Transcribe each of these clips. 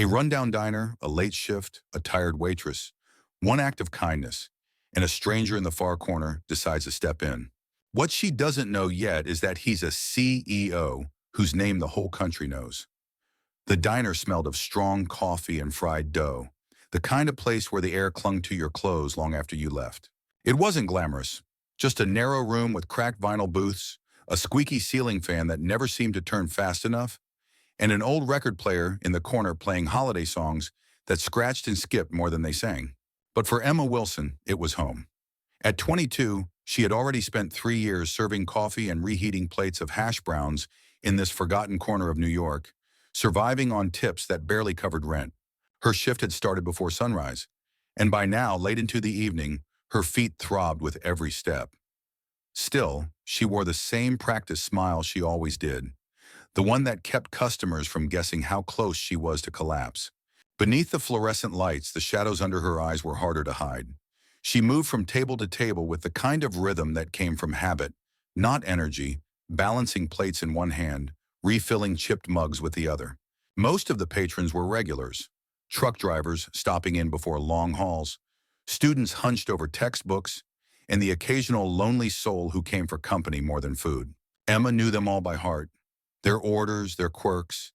A rundown diner, a late shift, a tired waitress, one act of kindness, and a stranger in the far corner decides to step in. What she doesn't know yet is that he's a CEO whose name the whole country knows. The diner smelled of strong coffee and fried dough, the kind of place where the air clung to your clothes long after you left. It wasn't glamorous, just a narrow room with cracked vinyl booths, a squeaky ceiling fan that never seemed to turn fast enough, and an old record player in the corner playing holiday songs that scratched and skipped more than they sang. But for Emma Wilson, it was home. At 22, she had already spent 3 years serving coffee and reheating plates of hash browns in this forgotten corner of New York, surviving on tips that barely covered rent. Her shift had started before sunrise, and by now, late into the evening, her feet throbbed with every step. Still, she wore the same practiced smile she always did, the one that kept customers from guessing how close she was to collapse. Beneath the fluorescent lights, the shadows under her eyes were harder to hide. She moved from table to table with the kind of rhythm that came from habit, not energy, balancing plates in one hand, refilling chipped mugs with the other. Most of the patrons were regulars, truck drivers stopping in before long hauls, students hunched over textbooks, and the occasional lonely soul who came for company more than food. Emma knew them all by heart, their orders, their quirks,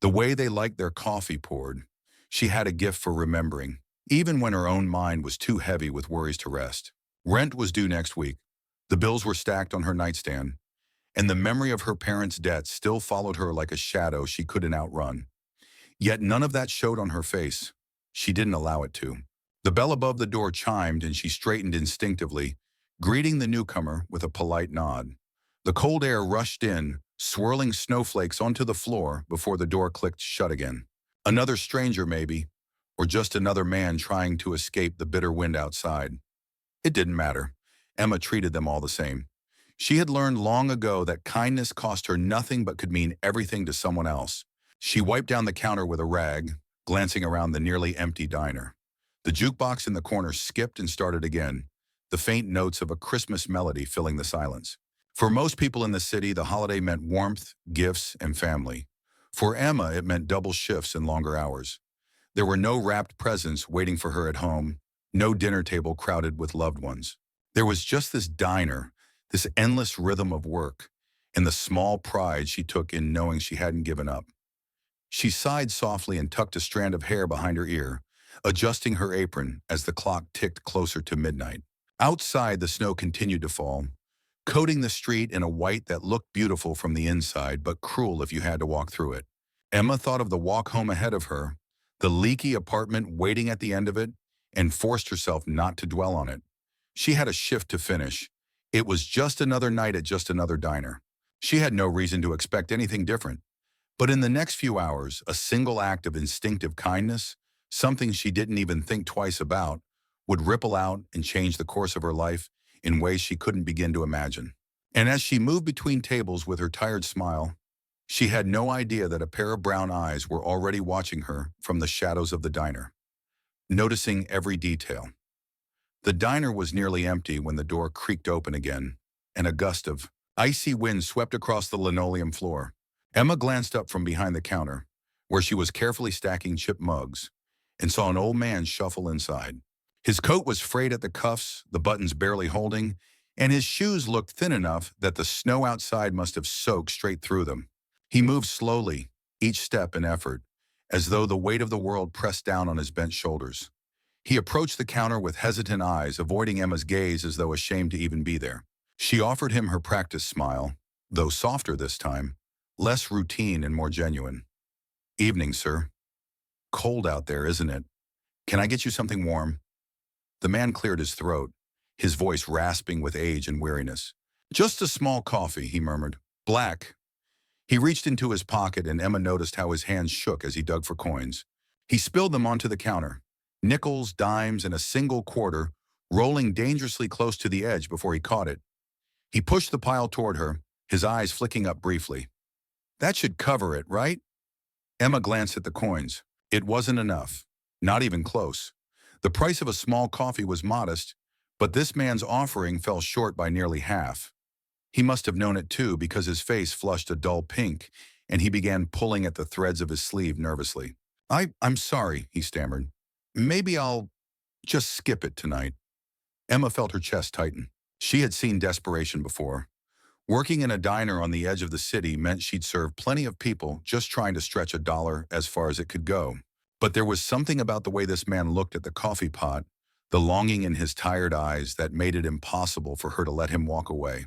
the way they liked their coffee poured. She had a gift for remembering, even when her own mind was too heavy with worries to rest. Rent was due next week. The bills were stacked on her nightstand, and the memory of her parents' debts still followed her like a shadow she couldn't outrun. Yet none of that showed on her face. She didn't allow it to. The bell above the door chimed and she straightened instinctively, greeting the newcomer with a polite nod. The cold air rushed in, swirling snowflakes onto the floor before the door clicked shut again. Another stranger, maybe, or just another man trying to escape the bitter wind outside. It didn't matter. Emma treated them all the same. She had learned long ago that kindness cost her nothing but could mean everything to someone else. She wiped down the counter with a rag, glancing around the nearly empty diner. The jukebox in the corner skipped and started again, the faint notes of a Christmas melody filling the silence. For most people in the city, the holiday meant warmth, gifts, and family. For Emma, it meant double shifts and longer hours. There were no wrapped presents waiting for her at home, no dinner table crowded with loved ones. There was just this diner, this endless rhythm of work, and the small pride she took in knowing she hadn't given up. She sighed softly and tucked a strand of hair behind her ear, adjusting her apron as the clock ticked closer to midnight. Outside, the snow continued to fall, coating the street in a white that looked beautiful from the inside but cruel if you had to walk through it. Emma thought of the walk home ahead of her, the leaky apartment waiting at the end of it, and forced herself not to dwell on it. She had a shift to finish. It was just another night at just another diner. She had no reason to expect anything different. But in the next few hours, a single act of instinctive kindness, something she didn't even think twice about, would ripple out and change the course of her life in ways she couldn't begin to imagine. And as she moved between tables with her tired smile, she had no idea that a pair of brown eyes were already watching her from the shadows of the diner, noticing every detail. The diner was nearly empty when the door creaked open again, and a gust of icy wind swept across the linoleum floor. Emma glanced up from behind the counter, where she was carefully stacking chipped mugs, and saw an old man shuffle inside. His coat was frayed at the cuffs, the buttons barely holding, and his shoes looked thin enough that the snow outside must have soaked straight through them. He moved slowly, each step an effort, as though the weight of the world pressed down on his bent shoulders. He approached the counter with hesitant eyes, avoiding Emma's gaze as though ashamed to even be there. She offered him her practiced smile, though softer this time, less routine and more genuine. "Evening, sir. Cold out there, isn't it? Can I get you something warm?" The man cleared his throat, his voice rasping with age and weariness. "Just a small coffee," he murmured. "Black." He reached into his pocket and Emma noticed how his hands shook as he dug for coins. He spilled them onto the counter, nickels, dimes, and a single quarter, rolling dangerously close to the edge before he caught it. He pushed the pile toward her, his eyes flicking up briefly. "That should cover it, right?" Emma glanced at the coins. It wasn't enough. Not even close. The price of a small coffee was modest, but this man's offering fell short by nearly half. He must have known it too, because his face flushed a dull pink, and he began pulling at the threads of his sleeve nervously. I'm sorry, he stammered. Maybe I'll just skip it tonight. Emma felt her chest tighten. She had seen desperation before. Working in a diner on the edge of the city meant she'd serve plenty of people just trying to stretch a dollar as far as it could go. But there was something about the way this man looked at the coffee pot, the longing in his tired eyes that made it impossible for her to let him walk away.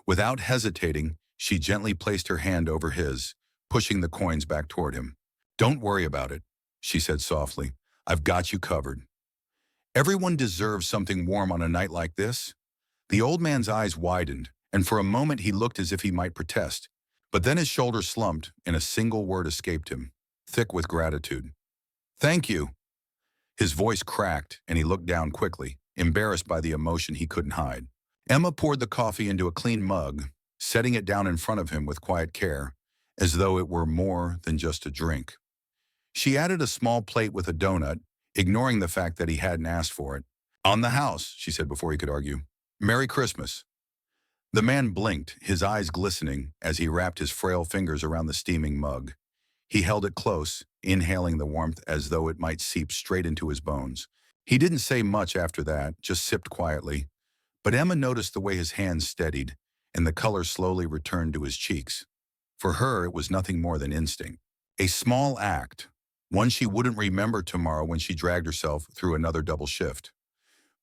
Without hesitating, she gently placed her hand over his, pushing the coins back toward him. Don't worry about it, she said softly. I've got you covered. Everyone deserves something warm on a night like this. The old man's eyes widened, and for a moment he looked as if he might protest. But then his shoulders slumped, and a single word escaped him, thick with gratitude. Thank you. His voice cracked, and he looked down quickly, embarrassed by the emotion he couldn't hide. Emma poured the coffee into a clean mug, setting it down in front of him with quiet care, as though it were more than just a drink. She added a small plate with a donut, ignoring the fact that he hadn't asked for it. On the house, she said before he could argue. Merry Christmas. The man blinked, his eyes glistening, as he wrapped his frail fingers around the steaming mug. He held it close, inhaling the warmth as though it might seep straight into his bones. He didn't say much after that, just sipped quietly. But Emma noticed the way his hands steadied, and the color slowly returned to his cheeks. For her, it was nothing more than instinct. A small act, one she wouldn't remember tomorrow when she dragged herself through another double shift.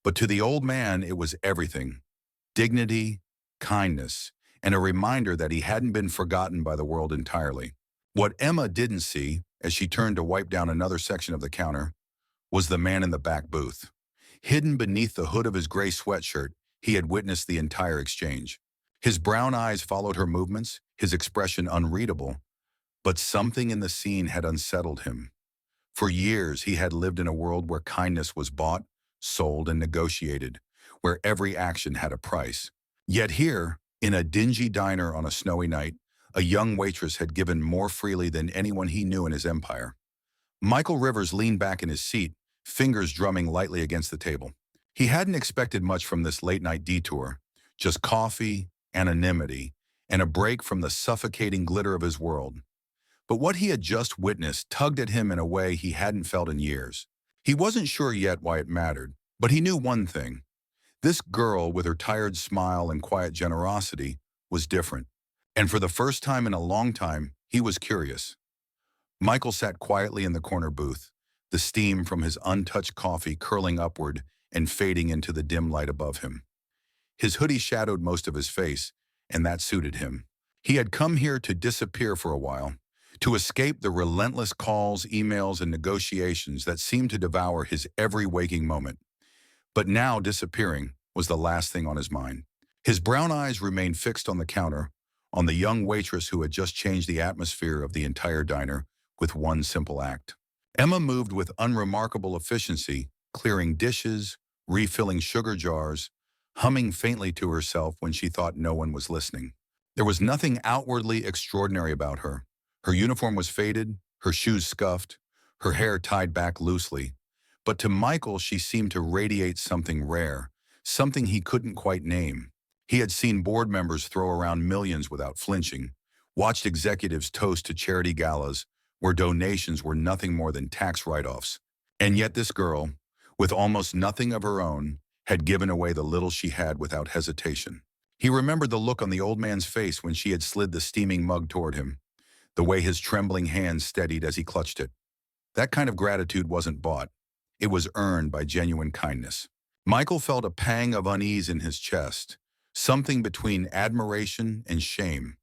But to the old man, it was everything. Dignity, kindness, and a reminder that he hadn't been forgotten by the world entirely. What Emma didn't see, as she turned to wipe down another section of the counter, was the man in the back booth. Hidden beneath the hood of his gray sweatshirt, he had witnessed the entire exchange. His brown eyes followed her movements, his expression unreadable, but something in the scene had unsettled him. For years, he had lived in a world where kindness was bought, sold, and negotiated, where every action had a price. Yet here, in a dingy diner on a snowy night, a young waitress had given more freely than anyone he knew in his empire. Michael Rivers leaned back in his seat, fingers drumming lightly against the table. He hadn't expected much from this late-night detour, just coffee, anonymity, and a break from the suffocating glitter of his world. But what he had just witnessed tugged at him in a way he hadn't felt in years. He wasn't sure yet why it mattered, but he knew one thing. This girl, with her tired smile and quiet generosity, was different. And for the first time in a long time, he was curious. Michael sat quietly in the corner booth, the steam from his untouched coffee curling upward and fading into the dim light above him. His hoodie shadowed most of his face, and that suited him. He had come here to disappear for a while, to escape the relentless calls, emails, and negotiations that seemed to devour his every waking moment. But now disappearing was the last thing on his mind. His brown eyes remained fixed on the counter, on the young waitress who had just changed the atmosphere of the entire diner with one simple act. Emma moved with unremarkable efficiency, clearing dishes, refilling sugar jars, humming faintly to herself when she thought no one was listening. There was nothing outwardly extraordinary about her. Her uniform was faded, her shoes scuffed, her hair tied back loosely. But to Michael, she seemed to radiate something rare, something he couldn't quite name. He had seen board members throw around millions without flinching, watched executives toast to charity galas where donations were nothing more than tax write-offs. And yet this girl, with almost nothing of her own, had given away the little she had without hesitation. He remembered the look on the old man's face when she had slid the steaming mug toward him, the way his trembling hands steadied as he clutched it. That kind of gratitude wasn't bought. It was earned by genuine kindness. Michael felt a pang of unease in his chest, something between admiration and shame.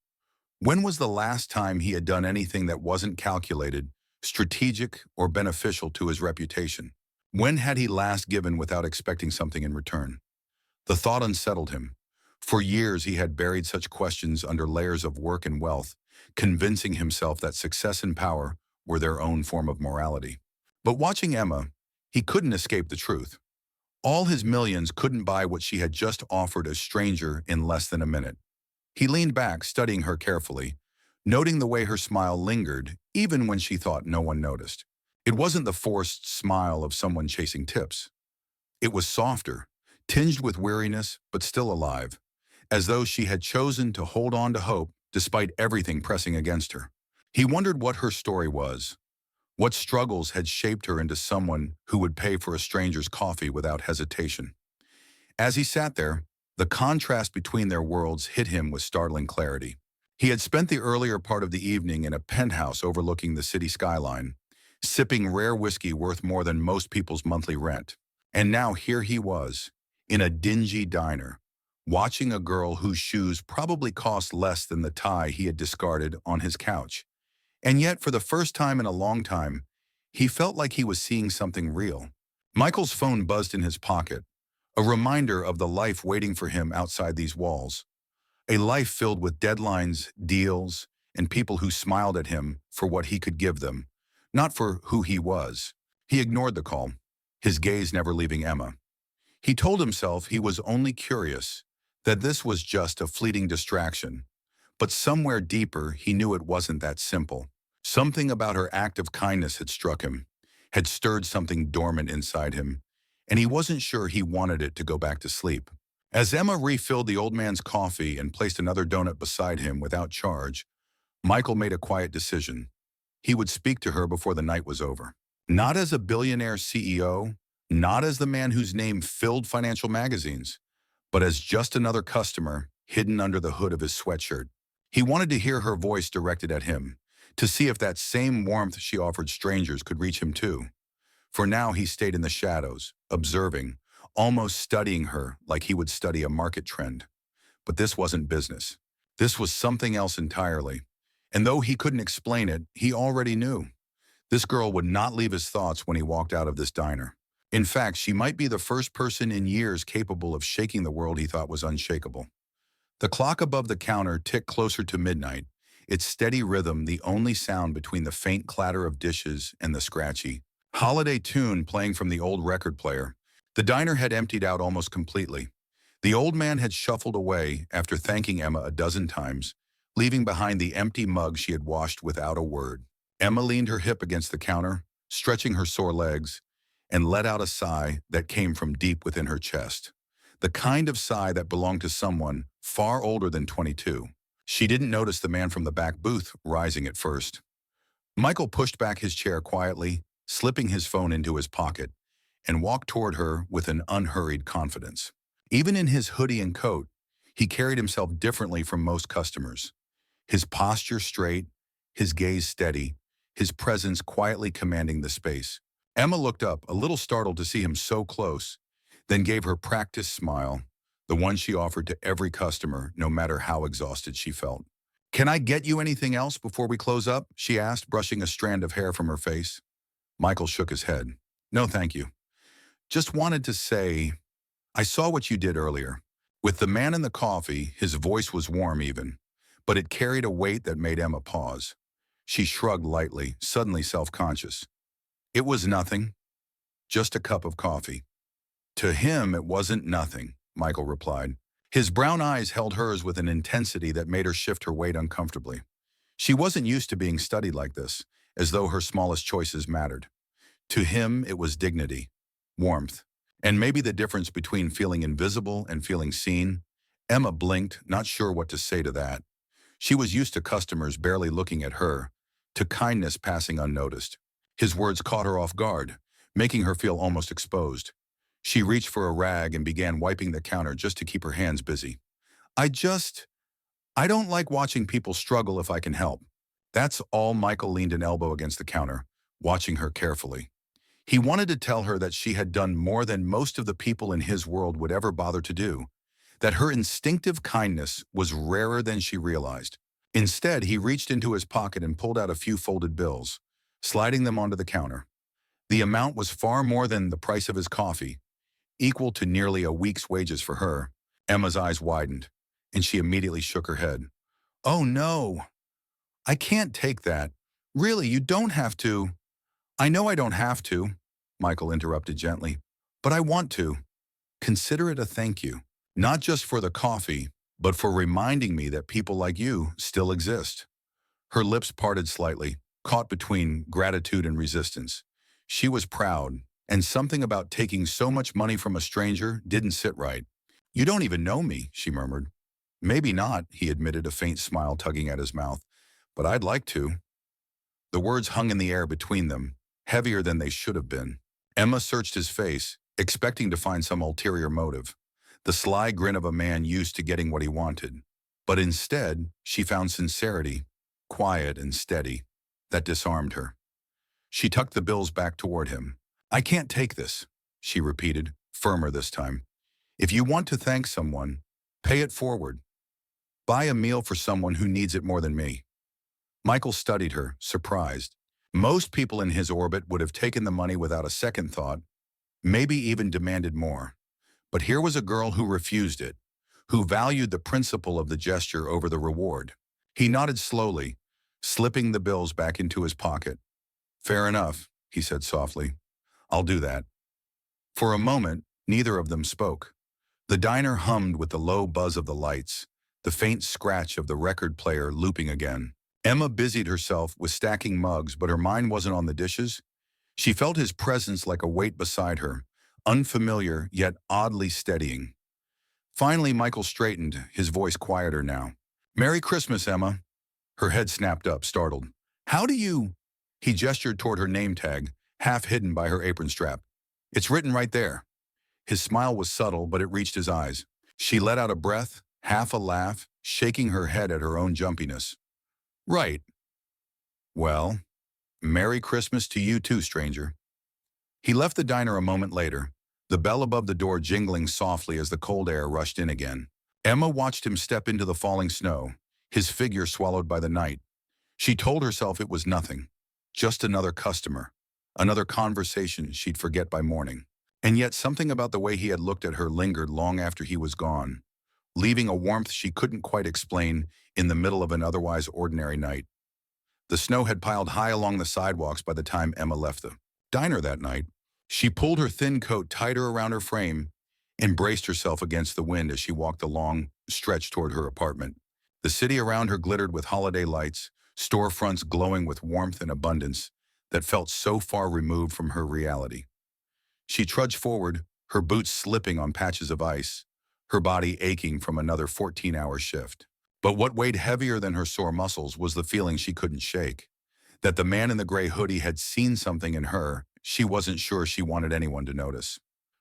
When was the last time he had done anything that wasn't calculated, strategic, or beneficial to his reputation? When had he last given without expecting something in return? The thought unsettled him. For years he had buried such questions under layers of work and wealth, convincing himself that success and power were their own form of morality. But watching Emma, he couldn't escape the truth. All his millions couldn't buy what she had just offered a stranger in less than a minute. He leaned back, studying her carefully, noting the way her smile lingered, even when she thought no one noticed. It wasn't the forced smile of someone chasing tips. It was softer, tinged with weariness, but still alive, as though she had chosen to hold on to hope despite everything pressing against her. He wondered what her story was, What struggles had shaped her into someone who would pay for a stranger's coffee without hesitation? As he sat there, the contrast between their worlds hit him with startling clarity. He had spent the earlier part of the evening in a penthouse overlooking the city skyline, sipping rare whiskey worth more than most people's monthly rent. And now here he was, in a dingy diner, watching a girl whose shoes probably cost less than the tie he had discarded on his couch. And yet, for the first time in a long time, he felt like he was seeing something real. Michael's phone buzzed in his pocket, a reminder of the life waiting for him outside these walls. A life filled with deadlines, deals, and people who smiled at him for what he could give them, not for who he was. He ignored the call, his gaze never leaving Emma. He told himself he was only curious, that this was just a fleeting distraction. But somewhere deeper, he knew it wasn't that simple. Something about her act of kindness had struck him, had stirred something dormant inside him, and he wasn't sure he wanted it to go back to sleep. As Emma refilled the old man's coffee and placed another donut beside him without charge, Michael made a quiet decision. He would speak to her before the night was over. Not as a billionaire CEO, not as the man whose name filled financial magazines, but as just another customer hidden under the hood of his sweatshirt. He wanted to hear her voice directed at him, to see if that same warmth she offered strangers could reach him too. For now he stayed in the shadows, observing, almost studying her like he would study a market trend. But this wasn't business. This was something else entirely. And though he couldn't explain it, he already knew. This girl would not leave his thoughts when he walked out of this diner. In fact, she might be the first person in years capable of shaking the world he thought was unshakable. The clock above the counter ticked closer to midnight, its steady rhythm the only sound between the faint clatter of dishes and the scratchy holiday tune playing from the old record player. The diner had emptied out almost completely. The old man had shuffled away after thanking Emma a dozen times, leaving behind the empty mug she had washed without a word. Emma leaned her hip against the counter, stretching her sore legs, and let out a sigh that came from deep within her chest. The kind of sigh that belonged to someone far older than 22. She didn't notice the man from the back booth rising at first. Michael pushed back his chair quietly, slipping his phone into his pocket, and walked toward her with an unhurried confidence. Even in his hoodie and coat, he carried himself differently from most customers. His posture straight, his gaze steady, his presence quietly commanding the space. Emma looked up, a little startled to see him so close, then gave her practiced smile, the one she offered to every customer, no matter how exhausted she felt. "Can I get you anything else before we close up?" she asked, brushing a strand of hair from her face. Michael shook his head. "No, thank you. Just wanted to say, I saw what you did earlier." With the man and the coffee, his voice was warm even, but it carried a weight that made Emma pause. She shrugged lightly, suddenly self-conscious. "It was nothing, just a cup of coffee." "To him, it wasn't nothing," Michael replied. His brown eyes held hers with an intensity that made her shift her weight uncomfortably. She wasn't used to being studied like this, as though her smallest choices mattered. To him, it was dignity, warmth, and maybe the difference between feeling invisible and feeling seen. Emma blinked, not sure what to say to that. She was used to customers barely looking at her, to kindness passing unnoticed. His words caught her off guard, making her feel almost exposed. She reached for a rag and began wiping the counter just to keep her hands busy. I don't like watching people struggle if I can help." That's all. Michael leaned an elbow against the counter, watching her carefully. He wanted to tell her that she had done more than most of the people in his world would ever bother to do, that her instinctive kindness was rarer than she realized. Instead, he reached into his pocket and pulled out a few folded bills, sliding them onto the counter. The amount was far more than the price of his coffee, equal to nearly a week's wages for her. Emma's eyes widened, and she immediately shook her head. "Oh no, I can't take that. Really, you don't have to." "I know I don't have to," Michael interrupted gently, "but I want to. Consider it a thank you, not just for the coffee, but for reminding me that people like you still exist." Her lips parted slightly, caught between gratitude and resistance. She was proud, and something about taking so much money from a stranger didn't sit right. "You don't even know me," she murmured. "Maybe not," he admitted, a faint smile tugging at his mouth, "but I'd like to." The words hung in the air between them, heavier than they should have been. Emma searched his face, expecting to find some ulterior motive, the sly grin of a man used to getting what he wanted. But instead, she found sincerity, quiet and steady, that disarmed her. She tucked the bills back toward him. "I can't take this," she repeated, firmer this time. "If you want to thank someone, pay it forward. Buy a meal for someone who needs it more than me." Michael studied her, surprised. Most people in his orbit would have taken the money without a second thought, maybe even demanded more. But here was a girl who refused it, who valued the principle of the gesture over the reward. He nodded slowly, slipping the bills back into his pocket. "Fair enough," he said softly. "I'll do that." For a moment, neither of them spoke. The diner hummed with the low buzz of the lights, the faint scratch of the record player looping again. Emma busied herself with stacking mugs, but her mind wasn't on the dishes. She felt his presence like a weight beside her, unfamiliar yet oddly steadying. Finally, Michael straightened, his voice quieter now. "Merry Christmas, Emma." Her head snapped up, startled. "How do you—" He gestured toward her name tag, half hidden by her apron strap. "It's written right there." His smile was subtle, but it reached his eyes. She let out a breath, half a laugh, shaking her head at her own jumpiness. "Right. Well, Merry Christmas to you too, stranger." He left the diner a moment later, the bell above the door jingling softly as the cold air rushed in again. Emma watched him step into the falling snow, his figure swallowed by the night. She told herself it was nothing, just another customer, another conversation she'd forget by morning. And yet something about the way he had looked at her lingered long after he was gone, leaving a warmth she couldn't quite explain in the middle of an otherwise ordinary night. The snow had piled high along the sidewalks by the time Emma left the diner that night. She pulled her thin coat tighter around her frame and braced herself against the wind as she walked the long stretch toward her apartment. The city around her glittered with holiday lights, storefronts glowing with warmth and abundance that felt so far removed from her reality. She trudged forward, her boots slipping on patches of ice, her body aching from another 14-hour shift. But what weighed heavier than her sore muscles was the feeling she couldn't shake, that the man in the gray hoodie had seen something in her she wasn't sure she wanted anyone to notice.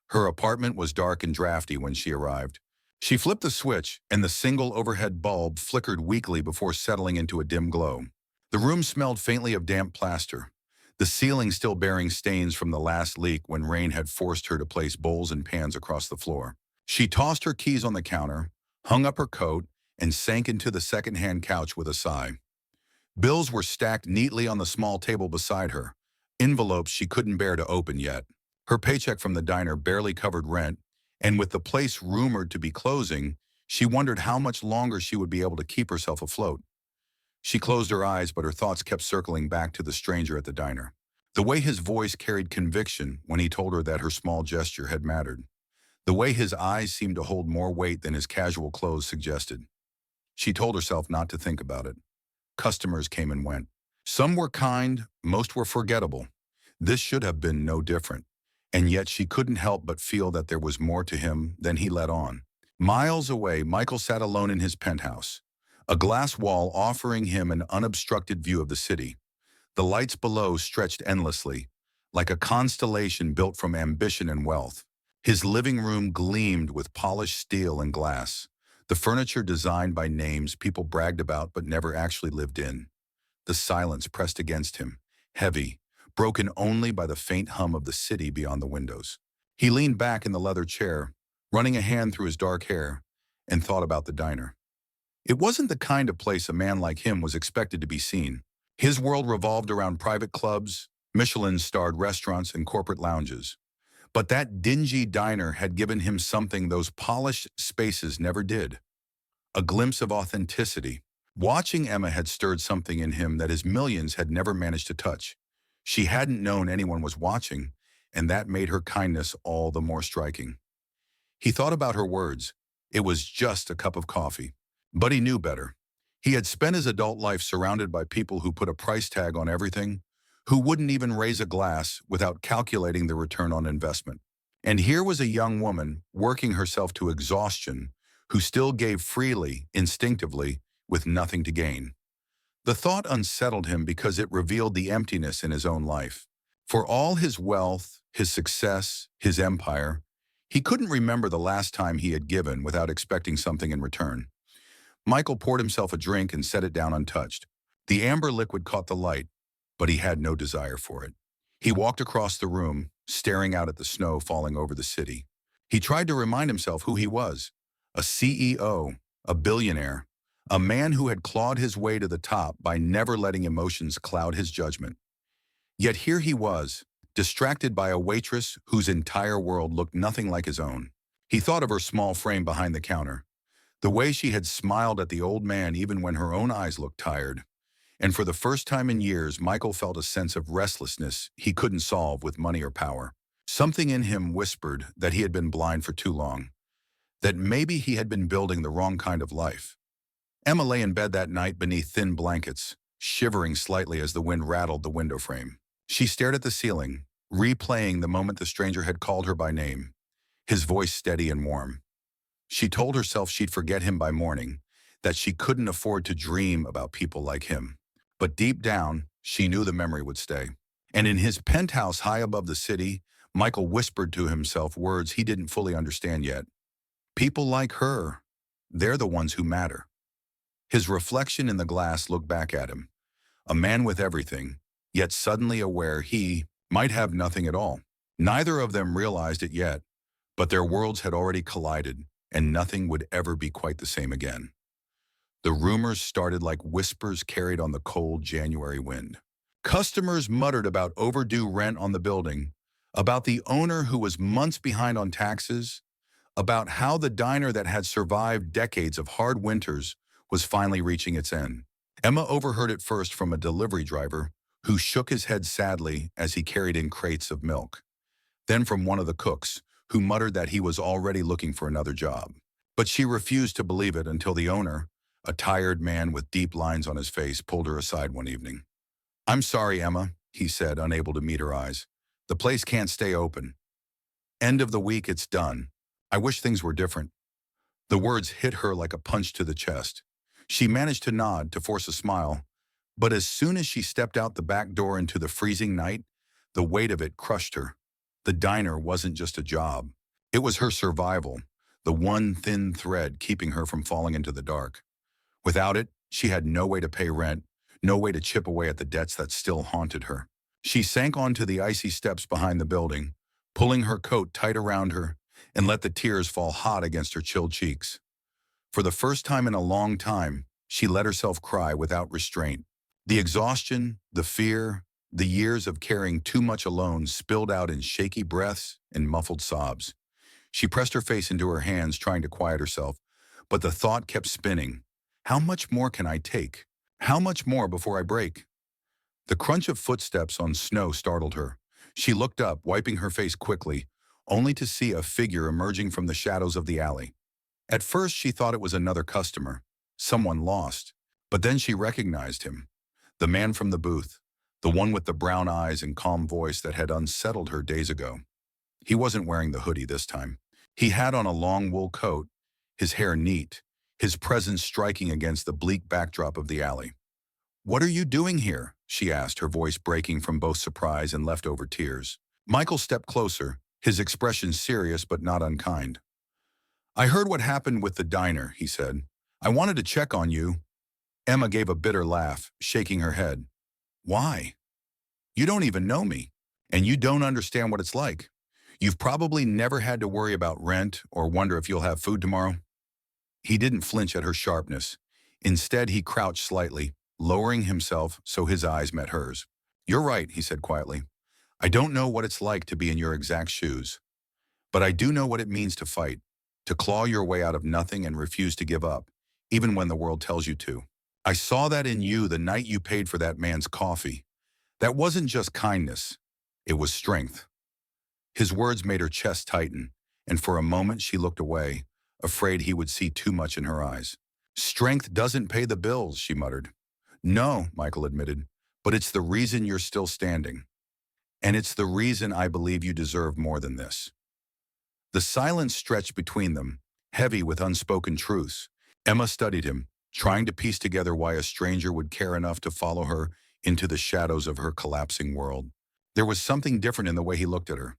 Her apartment was dark and drafty when she arrived. She flipped the switch, and the single overhead bulb flickered weakly before settling into a dim glow. The room smelled faintly of damp plaster, the ceiling still bearing stains from the last leak when rain had forced her to place bowls and pans across the floor. She tossed her keys on the counter, hung up her coat, and sank into the second-hand couch with a sigh. Bills were stacked neatly on the small table beside her, envelopes she couldn't bear to open yet. Her paycheck from the diner barely covered rent, and with the place rumored to be closing, she wondered how much longer she would be able to keep herself afloat. She closed her eyes, but her thoughts kept circling back to the stranger at the diner. The way his voice carried conviction when he told her that her small gesture had mattered. The way his eyes seemed to hold more weight than his casual clothes suggested. She told herself not to think about it. Customers came and went. Some were kind, most were forgettable. This should have been no different. And yet she couldn't help but feel that there was more to him than he let on. Miles away, Michael sat alone in his penthouse, a glass wall offering him an unobstructed view of the city. The lights below stretched endlessly, like a constellation built from ambition and wealth. His living room gleamed with polished steel and glass, the furniture designed by names people bragged about but never actually lived in. The silence pressed against him, heavy, broken only by the faint hum of the city beyond the windows. He leaned back in the leather chair, running a hand through his dark hair, and thought about the diner. It wasn't the kind of place a man like him was expected to be seen. His world revolved around private clubs, Michelin-starred restaurants, and corporate lounges. But that dingy diner had given him something those polished spaces never did. A glimpse of authenticity. Watching Emma had stirred something in him that his millions had never managed to touch. She hadn't known anyone was watching, and that made her kindness all the more striking. He thought about her words. It was just a cup of coffee. But he knew better. He had spent his adult life surrounded by people who put a price tag on everything, who wouldn't even raise a glass without calculating the return on investment. And here was a young woman working herself to exhaustion who still gave freely, instinctively, with nothing to gain. The thought unsettled him because it revealed the emptiness in his own life. For all his wealth, his success, his empire, he couldn't remember the last time he had given without expecting something in return. Michael poured himself a drink and set it down untouched. The amber liquid caught the light, but he had no desire for it. He walked across the room, staring out at the snow falling over the city. He tried to remind himself who he was: a CEO, a billionaire, a man who had clawed his way to the top by never letting emotions cloud his judgment. Yet here he was, distracted by a waitress whose entire world looked nothing like his own. He thought of her small frame behind the counter, the way she had smiled at the old man even when her own eyes looked tired. And for the first time in years, Michael felt a sense of restlessness he couldn't solve with money or power. Something in him whispered that he had been blind for too long, that maybe he had been building the wrong kind of life. Emma lay in bed that night beneath thin blankets, shivering slightly as the wind rattled the window frame. She stared at the ceiling, replaying the moment the stranger had called her by name, his voice steady and warm. She told herself she'd forget him by morning, that she couldn't afford to dream about people like him. But deep down, she knew the memory would stay. And in his penthouse high above the city, Michael whispered to himself words he didn't fully understand yet. People like her, they're the ones who matter. His reflection in the glass looked back at him, a man with everything, yet suddenly aware he might have nothing at all. Neither of them realized it yet, but their worlds had already collided, and nothing would ever be quite the same again. The rumors started like whispers carried on the cold January wind. Customers muttered about overdue rent on the building, about the owner who was months behind on taxes, about how the diner that had survived decades of hard winters was finally reaching its end. Emma overheard it first from a delivery driver who shook his head sadly as he carried in crates of milk. Then from one of the cooks, who muttered that he was already looking for another job. But she refused to believe it until the owner, a tired man with deep lines on his face, pulled her aside one evening. "I'm sorry, Emma," he said, unable to meet her eyes. "The place can't stay open. End of the week, it's done. I wish things were different." The words hit her like a punch to the chest. She managed to nod to force a smile, but as soon as she stepped out the back door into the freezing night, the weight of it crushed her. The diner wasn't just a job. It was her survival, the one thin thread keeping her from falling into the dark. Without it, she had no way to pay rent, no way to chip away at the debts that still haunted her. She sank onto the icy steps behind the building, pulling her coat tight around her, and let the tears fall hot against her chilled cheeks. For the first time in a long time, she let herself cry without restraint. The exhaustion, the fear, the years of carrying too much alone spilled out in shaky breaths and muffled sobs. She pressed her face into her hands, trying to quiet herself, but the thought kept spinning. How much more can I take? How much more before I break? The crunch of footsteps on snow startled her. She looked up, wiping her face quickly, only to see a figure emerging from the shadows of the alley. At first, she thought it was another customer, someone lost, but then she recognized him. The man from the booth, the one with the brown eyes and calm voice that had unsettled her days ago. He wasn't wearing the hoodie this time. He had on a long wool coat, his hair neat, his presence striking against the bleak backdrop of the alley. "What are you doing here?" she asked, her voice breaking from both surprise and leftover tears. Michael stepped closer, his expression serious but not unkind. "I heard what happened with the diner," he said. "I wanted to check on you." Emma gave a bitter laugh, shaking her head. "Why? You don't even know me, and you don't understand what it's like. You've probably never had to worry about rent or wonder if you'll have food tomorrow." He didn't flinch at her sharpness. Instead, he crouched slightly, lowering himself so his eyes met hers. "You're right," he said quietly. "I don't know what it's like to be in your exact shoes. But I do know what it means to fight, to claw your way out of nothing and refuse to give up, even when the world tells you to. I saw that in you the night you paid for that man's coffee. That wasn't just kindness, it was strength." His words made her chest tighten, and for a moment she looked away, afraid he would see too much in her eyes. "Strength doesn't pay the bills," she muttered. "No," Michael admitted, "but it's the reason you're still standing. And it's the reason I believe you deserve more than this." The silence stretched between them, heavy with unspoken truths. Emma studied him, trying to piece together why a stranger would care enough to follow her into the shadows of her collapsing world. There was something different in the way he looked at her,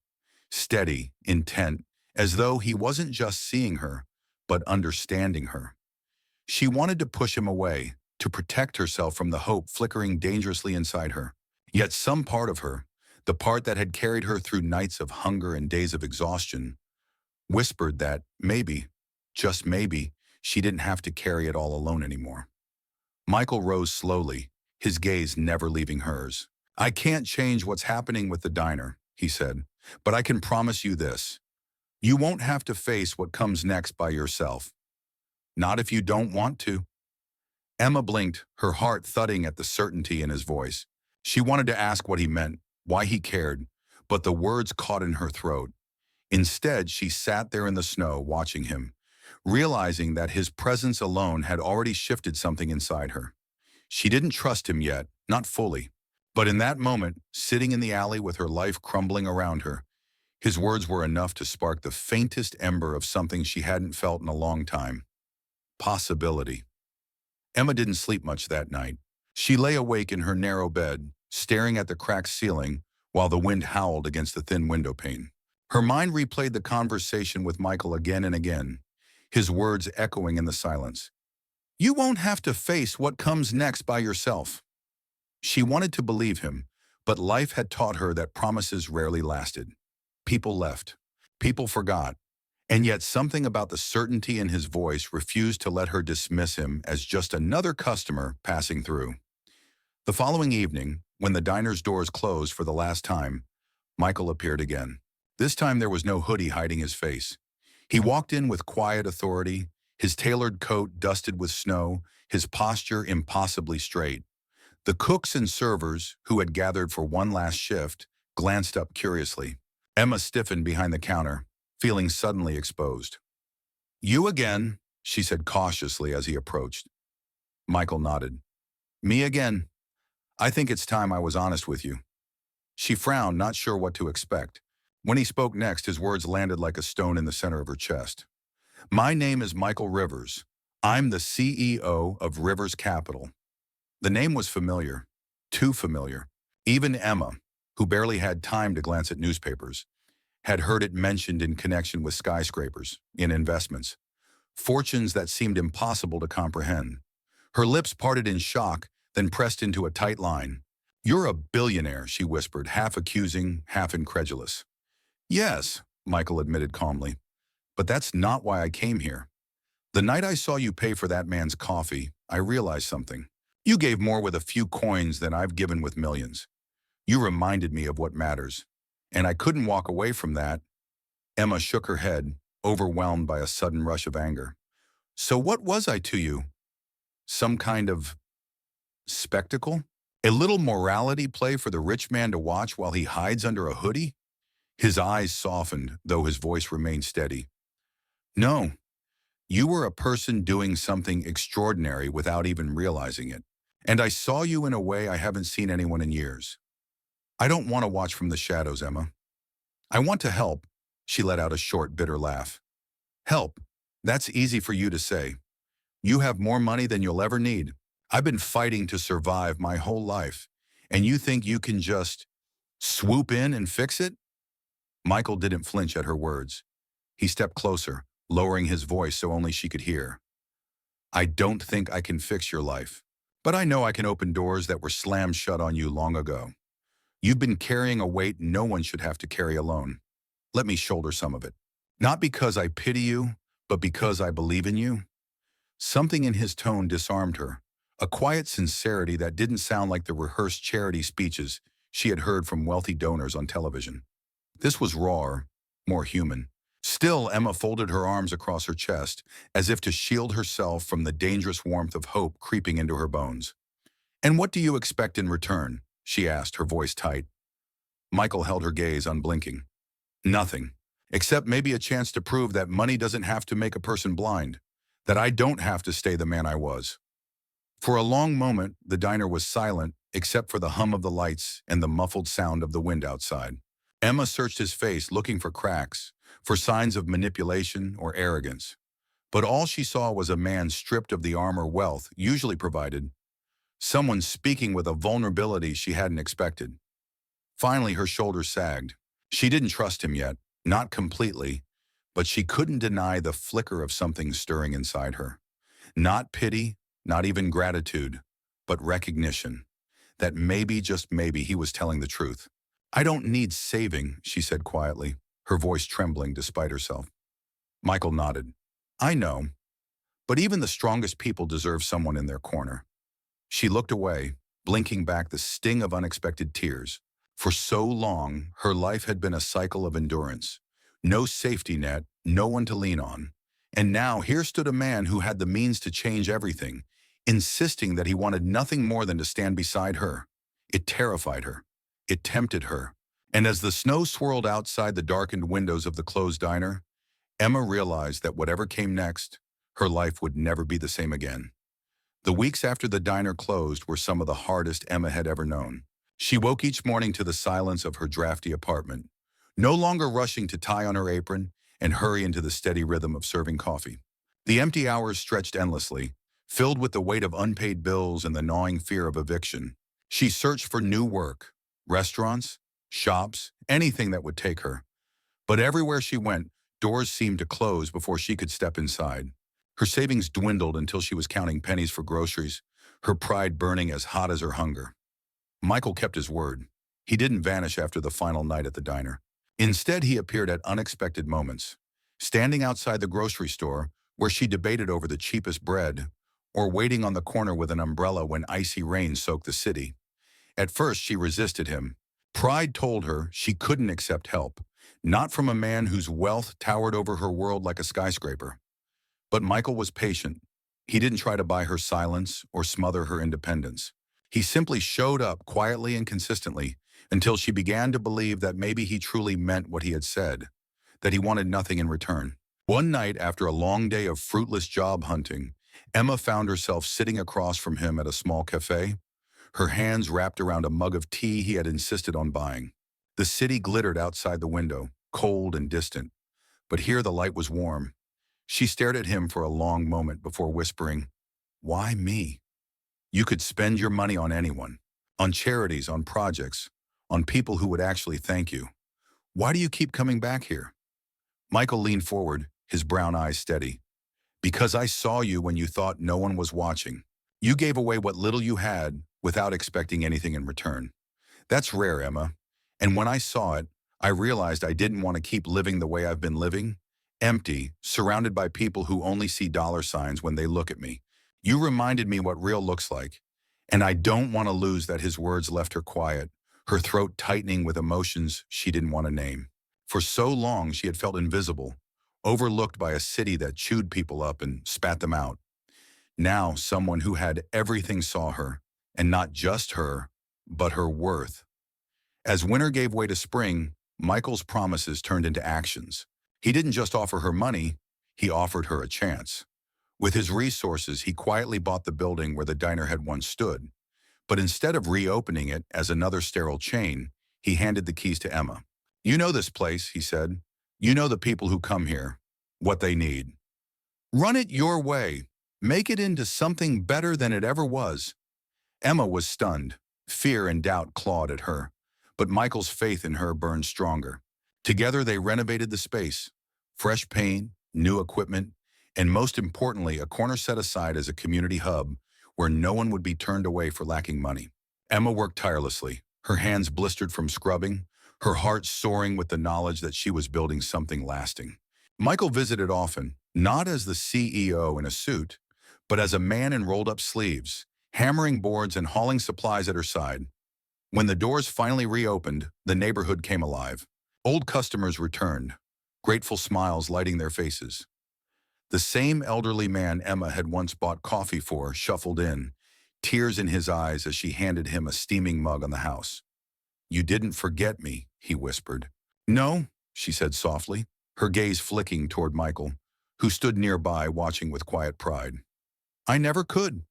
steady, intent, as though he wasn't just seeing her, but understanding her. She wanted to push him away, to protect herself from the hope flickering dangerously inside her. Yet some part of her, the part that had carried her through nights of hunger and days of exhaustion, whispered that maybe, just maybe, she didn't have to carry it all alone anymore. Michael rose slowly, his gaze never leaving hers. "I can't change what's happening with the diner," he said, "but I can promise you this. You won't have to face what comes next by yourself. Not if you don't want to." Emma blinked, her heart thudding at the certainty in his voice. She wanted to ask what he meant, why he cared, but the words caught in her throat. Instead, she sat there in the snow watching him, realizing that his presence alone had already shifted something inside her. She didn't trust him yet, not fully. But in that moment, sitting in the alley with her life crumbling around her, his words were enough to spark the faintest ember of something she hadn't felt in a long time. Possibility. Emma didn't sleep much that night. She lay awake in her narrow bed, staring at the cracked ceiling while the wind howled against the thin window pane. Her mind replayed the conversation with Michael again and again, his words echoing in the silence. "You won't have to face what comes next by yourself." She wanted to believe him, but life had taught her that promises rarely lasted. People left. People forgot. And yet something about the certainty in his voice refused to let her dismiss him as just another customer passing through. The following evening, when the diner's doors closed for the last time, Michael appeared again. This time there was no hoodie hiding his face. He walked in with quiet authority, his tailored coat dusted with snow, his posture impossibly straight. The cooks and servers, who had gathered for one last shift, glanced up curiously. Emma stiffened behind the counter, feeling suddenly exposed. "You again," she said cautiously as he approached. Michael nodded. "Me again. I think it's time I was honest with you." She frowned, not sure what to expect. When he spoke next, his words landed like a stone in the center of her chest. "My name is Michael Rivers. I'm the CEO of Rivers Capital." The name was familiar, too familiar. Even Emma, who barely had time to glance at newspapers, had heard it mentioned in connection with skyscrapers, in investments, fortunes that seemed impossible to comprehend. Her lips parted in shock, then pressed into a tight line. "You're a billionaire," she whispered, half accusing, half incredulous. "Yes," Michael admitted calmly, "but that's not why I came here. The night I saw you pay for that man's coffee, I realized something. You gave more with a few coins than I've given with millions. You reminded me of what matters. And I couldn't walk away from that." Emma shook her head, overwhelmed by a sudden rush of anger. "So what was I to you? Some kind of spectacle? A little morality play for the rich man to watch while he hides under a hoodie?" His eyes softened, though his voice remained steady. "No, you were a person doing something extraordinary without even realizing it. And I saw you in a way I haven't seen anyone in years. I don't want to watch from the shadows, Emma. I want to help." She let out a short, bitter laugh. "Help? That's easy for you to say. You have more money than you'll ever need. I've been fighting to survive my whole life, and you think you can just swoop in and fix it?" Michael didn't flinch at her words. He stepped closer, lowering his voice so only she could hear. "I don't think I can fix your life, but I know I can open doors that were slammed shut on you long ago. You've been carrying a weight no one should have to carry alone. Let me shoulder some of it. Not because I pity you, but because I believe in you." Something in his tone disarmed her, a quiet sincerity that didn't sound like the rehearsed charity speeches she had heard from wealthy donors on television. This was rawer, more human. Still, Emma folded her arms across her chest, as if to shield herself from the dangerous warmth of hope creeping into her bones. "And what do you expect in return?" she asked, her voice tight. Michael held her gaze unblinking. "Nothing, except maybe a chance to prove that money doesn't have to make a person blind, that I don't have to stay the man I was." For a long moment, the diner was silent, except for the hum of the lights and the muffled sound of the wind outside. Emma searched his face, looking for cracks, for signs of manipulation or arrogance. But all she saw was a man stripped of the armor wealth usually provided, someone speaking with a vulnerability she hadn't expected. Finally, her shoulders sagged. She didn't trust him yet, not completely, but she couldn't deny the flicker of something stirring inside her. Not pity, not even gratitude, but recognition. That maybe, just maybe, he was telling the truth. "I don't need saving," she said quietly, her voice trembling despite herself. Michael nodded. "I know, but even the strongest people deserve someone in their corner." She looked away, blinking back the sting of unexpected tears. For so long, her life had been a cycle of endurance. No safety net, no one to lean on. And now here stood a man who had the means to change everything, insisting that he wanted nothing more than to stand beside her. It terrified her. It tempted her. And as the snow swirled outside the darkened windows of the closed diner, Emma realized that whatever came next, her life would never be the same again. The weeks after the diner closed were some of the hardest Emma had ever known. She woke each morning to the silence of her drafty apartment, no longer rushing to tie on her apron and hurry into the steady rhythm of serving coffee. The empty hours stretched endlessly, filled with the weight of unpaid bills and the gnawing fear of eviction. She searched for new work, restaurants, shops, anything that would take her. But everywhere she went, doors seemed to close before she could step inside. Her savings dwindled until she was counting pennies for groceries, her pride burning as hot as her hunger. Michael kept his word. He didn't vanish after the final night at the diner. Instead, he appeared at unexpected moments, standing outside the grocery store where she debated over the cheapest bread, or waiting on the corner with an umbrella when icy rain soaked the city. At first, she resisted him. Pride told her she couldn't accept help, not from a man whose wealth towered over her world like a skyscraper. But Michael was patient. He didn't try to buy her silence or smother her independence. He simply showed up quietly and consistently until she began to believe that maybe he truly meant what he had said, that he wanted nothing in return. One night, after a long day of fruitless job hunting, Emma found herself sitting across from him at a small cafe, her hands wrapped around a mug of tea he had insisted on buying. The city glittered outside the window, cold and distant, but here the light was warm. She stared at him for a long moment before whispering, "Why me? You could spend your money on anyone, on charities, on projects, on people who would actually thank you. Why do you keep coming back here?" Michael leaned forward, his brown eyes steady. "Because I saw you when you thought no one was watching. You gave away what little you had without expecting anything in return. That's rare, Emma. And when I saw it, I realized I didn't want to keep living the way I've been living, empty, surrounded by people who only see dollar signs when they look at me. You reminded me what real looks like. And I don't want to lose that." His words left her quiet, her throat tightening with emotions she didn't want to name. For so long, she had felt invisible, overlooked by a city that chewed people up and spat them out. Now, someone who had everything saw her, and not just her, but her worth. As winter gave way to spring, Michael's promises turned into actions. He didn't just offer her money, he offered her a chance. With his resources, he quietly bought the building where the diner had once stood. But instead of reopening it as another sterile chain, he handed the keys to Emma. "You know this place," he said. "You know the people who come here, what they need. Run it your way. Make it into something better than it ever was." Emma was stunned. Fear and doubt clawed at her. But Michael's faith in her burned stronger. Together they renovated the space. Fresh paint, new equipment, and most importantly, a corner set aside as a community hub where no one would be turned away for lacking money. Emma worked tirelessly, her hands blistered from scrubbing, her heart soaring with the knowledge that she was building something lasting. Michael visited often, not as the CEO in a suit, but as a man in rolled-up sleeves, hammering boards and hauling supplies at her side. When the doors finally reopened, the neighborhood came alive. Old customers returned, grateful smiles lighting their faces. The same elderly man Emma had once bought coffee for shuffled in, tears in his eyes as she handed him a steaming mug on the house. "You didn't forget me," he whispered. "No," she said softly, her gaze flicking toward Michael, who stood nearby watching with quiet pride. "I never could."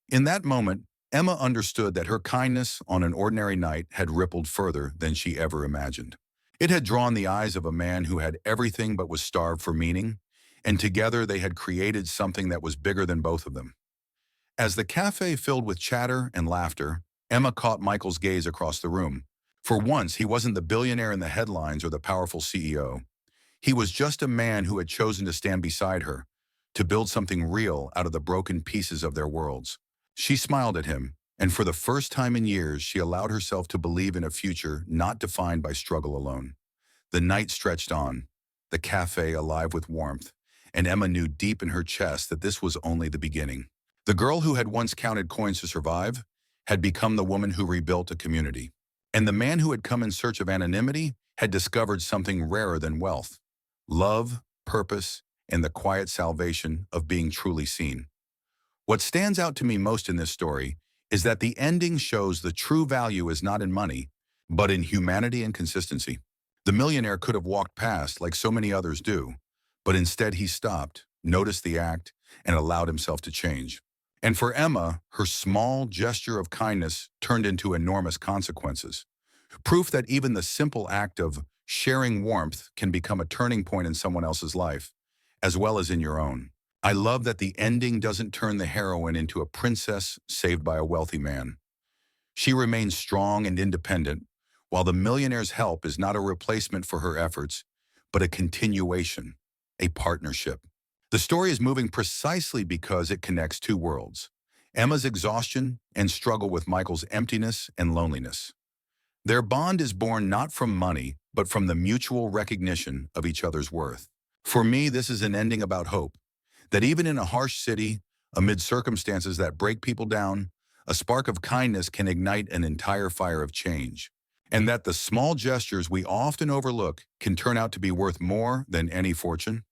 In that moment, Emma understood that her kindness on an ordinary night had rippled further than she ever imagined. It had drawn the eyes of a man who had everything but was starved for meaning, and together they had created something that was bigger than both of them. As the cafe filled with chatter and laughter, Emma caught Michael's gaze across the room. For once, he wasn't the billionaire in the headlines or the powerful CEO. He was just a man who had chosen to stand beside her, to build something real out of the broken pieces of their worlds. She smiled at him, and for the first time in years, she allowed herself to believe in a future not defined by struggle alone. The night stretched on, the cafe alive with warmth, and Emma knew deep in her chest that this was only the beginning. The girl who had once counted coins to survive had become the woman who rebuilt a community. And the man who had come in search of anonymity had discovered something rarer than wealth: love, purpose, and the quiet salvation of being truly seen. What stands out to me most in this story is that the ending shows the true value is not in money, but in humanity and consistency. The millionaire could have walked past like so many others do, but instead he stopped, noticed the act, and allowed himself to change. And for Emma, her small gesture of kindness turned into enormous consequences. Proof that even the simple act of sharing warmth can become a turning point in someone else's life, as well as in your own. I love that the ending doesn't turn the heroine into a princess saved by a wealthy man. She remains strong and independent, while the millionaire's help is not a replacement for her efforts, but a continuation, a partnership. The story is moving precisely because it connects two worlds: Emma's exhaustion and struggle with Michael's emptiness and loneliness. Their bond is born not from money, but from the mutual recognition of each other's worth. For me, this is an ending about hope, that even in a harsh city, amid circumstances that break people down, a spark of kindness can ignite an entire fire of change. And that the small gestures we often overlook can turn out to be worth more than any fortune.